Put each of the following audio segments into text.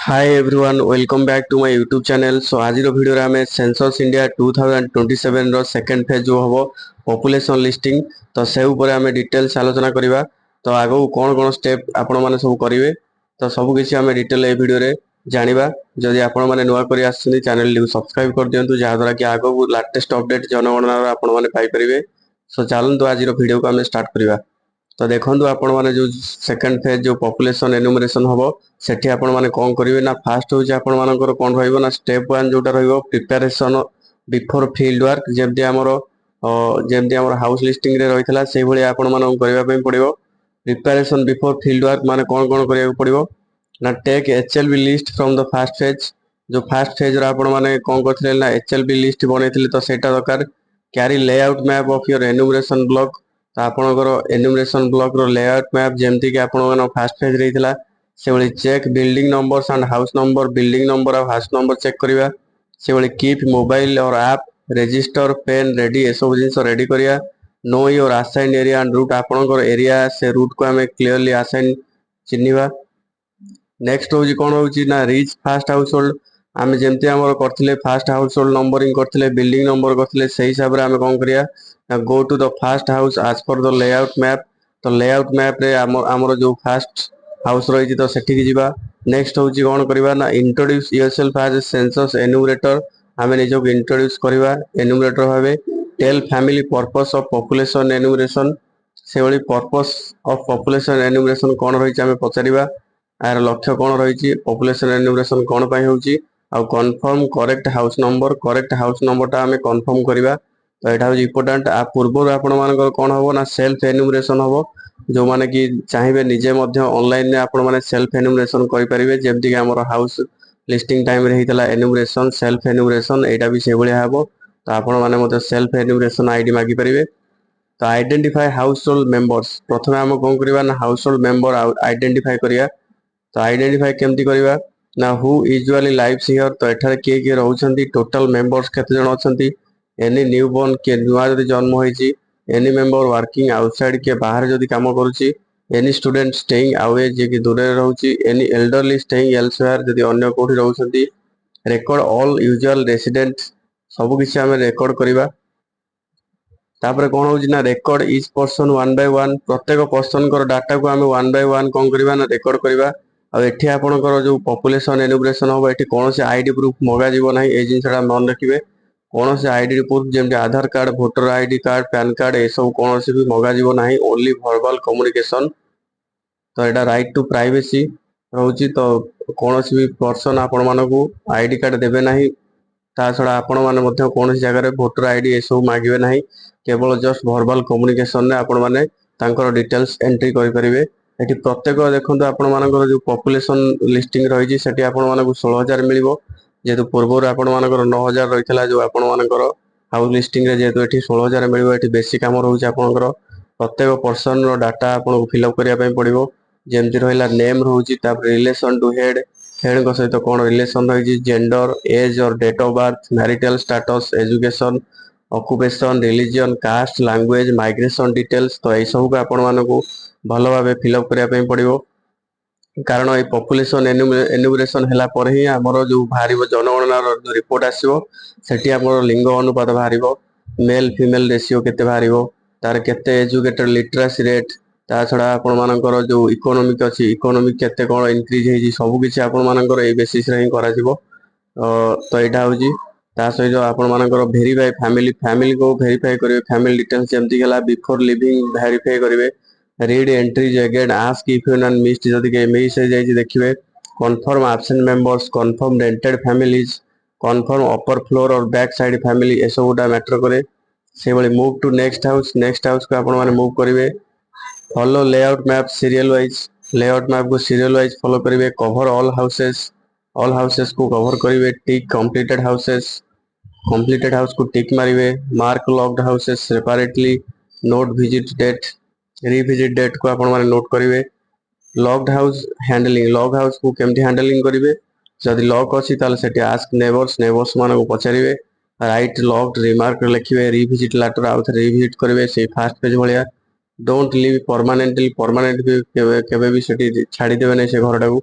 Hi everyone welcome back to my YouTube channel. So आज video आम census India 2027 रो second phase जो हम पॉपुलेशन लिस्टिंग तो से ऊपर आम डिटेल्स आलोचना करवा। तो आगो कौन कौन स्टेप आपण माने सब करेंगे तो सब किसी आम डिटेल ए वीडियो रे जानिबा। जदि आपण माने नुआ करी आछन चैनल को सब्सक्राइब कर दियंतु जहा द्वारा कि आगो लेटेस्ट अपडेट जनगणना आपण माने पाई परिबे। सो चलंतु आज वीडियो को आम स्टार्ट करवा। तो देखो आपण माने जो सेकंड फेज जो पॉपुलेशन एनुमरेशन हम सेठी आपण माने कौन करेंगे ना फास्ट होची आपण मानकर कौन रहिबो ना स्टेप 1 जोटा रहिबो प्रिपरेशन बिफोर फील्ड वर्क जेमती हमर हाउस लिस्टिंग रे रहितला सेही भली आपण मानक करबा पई पड़िबो। प्रिपरेशन बिफोर फील्ड वर्क माने कौन कौन करिया पड़िबो ना take HLB list from the first phase. जो फास्ट फेज रा आपण माने कौन करथिले ना एचएलबी लिस्ट बनैथिले तो सेटा दरकार carry layout map of your enumeration block. तो आपणकर एनुमरेशन ब्लॉक रो लेआउट मैप जेमती कि आपण फास्ट फेज रहितला से भली check building numbers and house number building number और हाउस नंबर चेक करवा। से भली कीप मोबाइल और ऐप रजिस्टर पेन रेडी ए सब जिंस रेडी करिया। Know your assign area and route आपणकर एरिया से रूट को हमें क्लियरली असाइन चिन्हिबा। नेक्स्ट होची कोन होची ना रीच फास्ट हाउस होल्ड आमे जेमती हमर करथिले फास्ट हाउस होल्ड नंबरिंग करथिले बिल्डिंग नंबर करथिले सही हिसाब रे आमे कोन करिया ना go to the first house as per the layout map. तो लेआउट मैप रे हमर जो फास्ट हाउस रही तो सेठी की जीवा। नेक्स्ट होची कोन करबा ना introduce yourself as a census enumerator आमे निजो को इंट्रोड्यूस करबा एनुमरेटर भाबे। Tell family purpose of population enumeration से भली पर्पस ऑफ पॉपुलेशन एनुमरेशन कोन रही आमे पचारिबा। यार लक्ष्य कौन रही पॉपुलेशन एनुमरेशन कौन पाई होची आउ कन्फर्म करेक्ट हाउस नंबर टा आमे कन्फर्म करबा। तो एटा होची इंपोर्टेंट आ पूर्व आपण मानकर कोन होबो ना सेल्फ एनुमरेशन होबो। जो माने कि चाहिबे निजे मध्य ऑनलाइन ने आपण माने सेल्फ एनुमरेशन करि परिबे जेमति कि हमर हाउस लिस्टिंग टाइम रे हितला एनुमरेशन सेल्फ एनुमरेशन एटा भी से भलिया हबो। तो आपण माने मते सेल्फ एनुमरेशन आईडी मागी परिबे। तो आइडेंटिफाई हाउस होल्ड मेंबर्स प्रथमे हम कोन करबा ना हाउस होल्ड मेंबर आइडेंटिफाई करिया। तो आइडेंटिफाई केमती करबा ना हु यूजुअली लाइव्स हियर तो एठारे के रहउछंती टोटल मेंबर्स केते जण अछंती एनी न्यूबॉर्न के नुआ जदी जन्म होईची एनी मेंबर वर्किंग आउटसाइड के बाहर जदी काम करूची एनी स्टूडेंट स्टेइंग अवे जे कि दूर रहउची एनी एल्डरली स्टेइंग एल्सवेयर जदी अन्य कोठी रहउछंती रेकॉर्ड ऑल यूजुअल रेसिडेंट्स सब किछि हमें रेकॉर्ड करबा। तापर कोन होची ना record each person one by one प्रत्येक पर्सन कर डाटा को हमें वन बाय वन कोन करबा ना रेकॉर्ड करबा। आ एठी आपनकर जो पॉपुलेशन एनुमरेशन हो एठी कौन से आईडी प्रूफ मगा जीवो नाही ए जिनसडा मन रखिबे। कौन से आईडी प्रूफ जेमति Aadhaar card voter ID card PAN card ए सब कौन से भी मगा जीवो नाही ओनली वर्बल कम्युनिकेशन। तो एटा राइट टू प्राइवेसी रहउची। तो कौन से भी पर्सन आपण मानकू आईडी कार्ड देबे नाही ता छड़ा आपण माने मध्य कौन जगह रे वोटर आईडी ए सब मागिबे नाही केवल जस्ट वर्बल कम्युनिकेशन ने आपण माने तांकर डिटेल्स एंट्री करि परिबे। एठी प्रत्येक देखंतु आपण मानकर जो पॉपुलेशन लिस्टिंग रही सेठी आपण मानकू 16000 मिलिबो जेतु पूर्व आपण मानकर 9000 रहितला जो आपण मानकर हाउस लिस्टिंग रे जेतु एठी 16000 मिलिबो। एठी बेसी काम रहउची आपनकर प्रत्येक पर्सन रो डाटा आपण फिल अप करिया पई पड़िबो जेमति रहिला नेम रहउची तापर रिलेशन टू हेड हेड को सहित कोन रिलेशन रही जेंडर एज और date of birth marital status education occupation religion caste language migration details. तो यही सब को आपण मानकू भल भाव फिलअप करने पड़ो कारण ये पॉपुलेशन एनुमरेशन है पर ही आमर जो बाहर जनगणनार जो रिपोर्ट आसो सेठी आमर लिंग अनुपात बाहर मेल फीमेल रेशियो केते बाहर तार केते एजुकेटेड लिटरेसी रेट ता छड़ा आपण मानकर जो इकोनॉमिक अच्छी इकोनॉमिक केते कोन इंक्रीज हेजी सब किछि आपण मानकर ए बेसिस रे ही करा जिवो। तो एटा होजी ता सहित आपण मानकर वेरीफाई फैमिली को वेरीफाई करिवे फैमिली डिटेल्स जेमति गेला बिफोर लिविंग वेरीफाई करिवे read entries again ask if you none missed जदि के मिस हो जाई देखिवे confirm absent members confirm rented families confirm upper floor और बैक साइड फैमिली ए सबटा मैटर करे से भली मूव टू नेक्स्ट हाउस को आपण माने मूव करिवे। Follow layout map serial map को सीरियल वाइज फॉलो करिवे कवर ऑल हाउसेस को कवर करिवे टिक कंप्लीटेड हाउस को टिक मारिवे mark locked houses separately note visit date revisit date को आपण माने नोट करिवे। Locked house handling lock house को केमती हैंडलिंग करिवे जदि लॉक अछि ताले सेठी आस्क नेबर्स माने को पचारिवे राइट लॉक्ड रिमार्क लिखिवे रिविजिट लेटर आउथ रिविजिट करिवे से फास्ट पेज भलिया डोंट लिव परमानेंट भी केबे भी सेठी छाडी देबे नै से घरटा को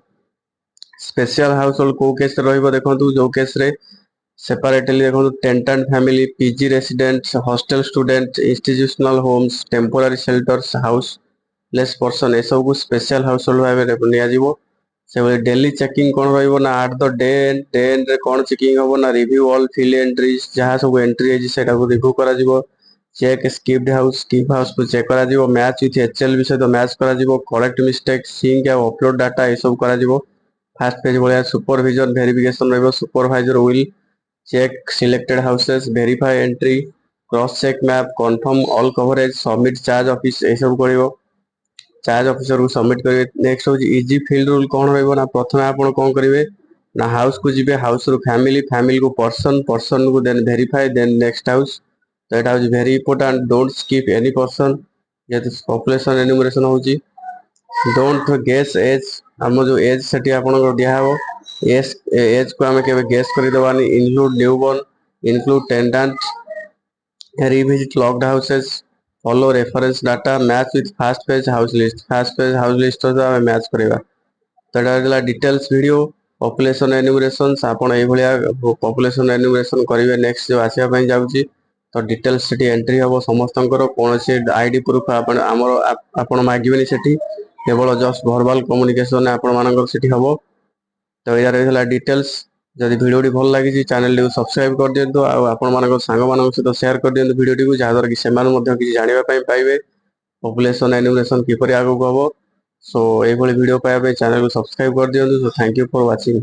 स्पेशल हाउस होल्ड को केस रहिबो देखंतु जो केस रे सेपरेटली देखो tenant family PG residents hostel student institutional homes temporary shelters houseless person ए सब को स्पेशल हाउस होल्ड भाव निया जीवो से डेली चेकिंग कौन रहिबो ना एट द डे एंड रे कौन चेकिंग होबो ना रिव्यू ऑल फिल एंट्रीज जहां सब एंट्री है सेटा को रिव्यू करा जीवो चेक स्किप हाउस को चेक करा जीवो मैच विथ एचएल विषय तो मैच करा जीवो करेक्ट मिस्टेक सिंक या अपलोड डाटा ए सब करा जीवो फास्ट पेज भलिया सुपरविजन वेरिफिकेशन रहिबो supervisor will check selected houses verify entry cross check map confirm all coverage submit charge office ए सब करिवो चार्ज ऑफिसर को सबमिट करिवे नेक्स्ट हो इजी फील्ड रूल कौन रहइबो ना प्रथमे आपण कोन करिवे ना हाउस को जिबे हाउस रो फैमिली को पर्सन को then verify then next house तो एटा हो very important don't skip any person ये पॉपुलेशन एनुमरेशन होची डोंट गेस एज हम जो एज सेठी आपण को दिया हो एज को हमें केवे गेस कर दबानी include newborn include tenant revisit locked houses follow reference data match with first phase house list तो हमें मैच करबा तो एटा डिटेल्स वीडियो पॉपुलेशन एनुमरेशन आपण ए भलिया पॉपुलेशन एनुमरेशन करिवे नेक्स्ट जो आसिया पई जाउची तो डिटेल्स सेठी एंट्री हबो समस्तंकर कोन से आईडी प्रूफ आपण मागिबेनी सेठी केवल जस्ट वर्बल कम्युनिकेशन आपण मानकर सेठी हबो तो यार रही डिटेल्स जदि वीडियो भल लगी चैनल को सब्सक्राइब कर दिंतु आपण मान सांग मान सहित शेयर कर दिंतु वीडियो को जहाँद्वारा कि से जानापी पाइबे पॉपुलेशन एनुमरेशन किपर आगू हम सो ये वीडियो पाइबा चैनल को सब्सक्राइब कर दिंतु so thank you for watching.